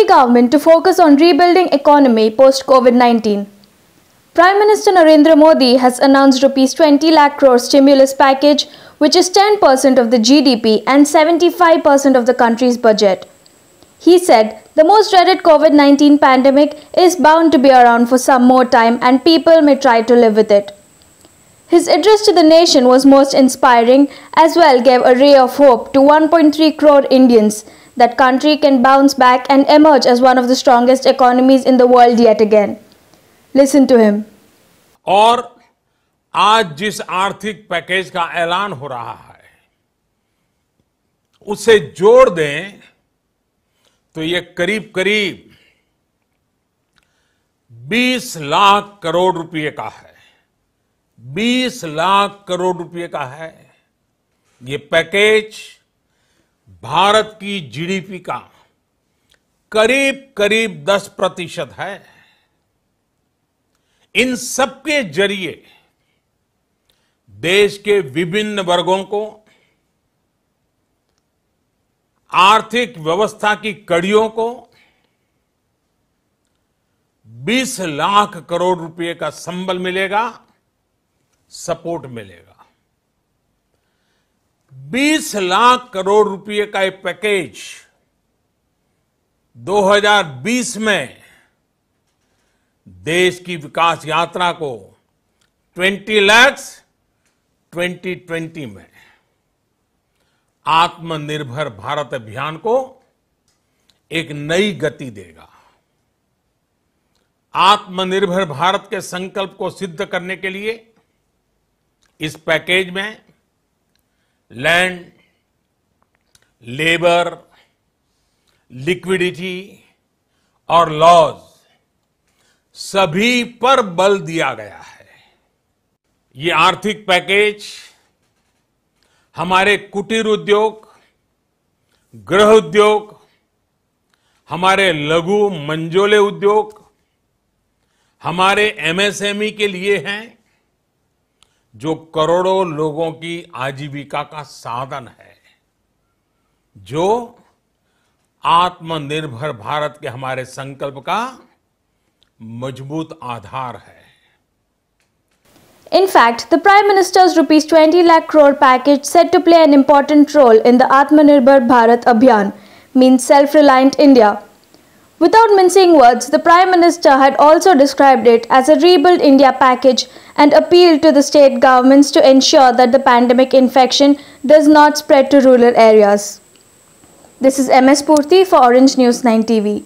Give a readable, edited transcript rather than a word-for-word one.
Modi government to focus on rebuilding economy post-COVID-19. Prime Minister Narendra Modi has announced Rs 20 lakh crore stimulus package, which is 10% of the GDP and 75% of the country's budget. He said the most dreaded COVID-19 pandemic is bound to be around for some more time and people may try to live with it. His address to the nation was most inspiring, as well gave a ray of hope to 1.3 crore Indians that country can bounce back and emerge as one of the strongest economies in the world yet again. Listen to him. और आज जिस आर्थिक package का ऐलान हो रहा है उसे जोड़ दें तो ये करीब करीब 20 लाख करोड़ रुपए का है। 20 लाख करोड़ रुपए का है। ये पैकेज भारत की जीडीपी का करीब करीब 10% है। इन सबके जरिए देश के विभिन्न वर्गों को आर्थिक व्यवस्था की कड़ियों को 20 लाख करोड़ रुपए का संबल मिलेगा, सपोर्ट मिलेगा। 20 लाख करोड़ रुपए का एक पैकेज 2020 में देश की विकास यात्रा को 20 lakhs 2020 में आत्मनिर्भर भारत अभियान को एक नई गति देगा। आत्मनिर्भर भारत के संकल्प को सिद्ध करने के लिए इस पैकेज में लैंड, लेबर, लिक्विडिटी और लॉज सभी पर बल दिया गया है। ये आर्थिक पैकेज हमारे कुटीर उद्योग, गृह उद्योग, हमारे लघु मंझोले उद्योग, हमारे एमएसएमई के लिए हैं, जो करोड़ों लोगों की आजीविका का साधन है, जो आत्मनिर्भर भारत के हमारे संकल्प का मजबूत आधार है। In fact, the Prime Minister's Rs 20 lakh crore package said to play an important role in the Atmanirbhar Bharat Abhiyan, means self-reliant India. Without mincing words, the Prime Minister had also described it as a Rebuild India package and appealed to the state governments to ensure that the pandemic infection does not spread to rural areas. This is MS Purti for Orange News 9 TV.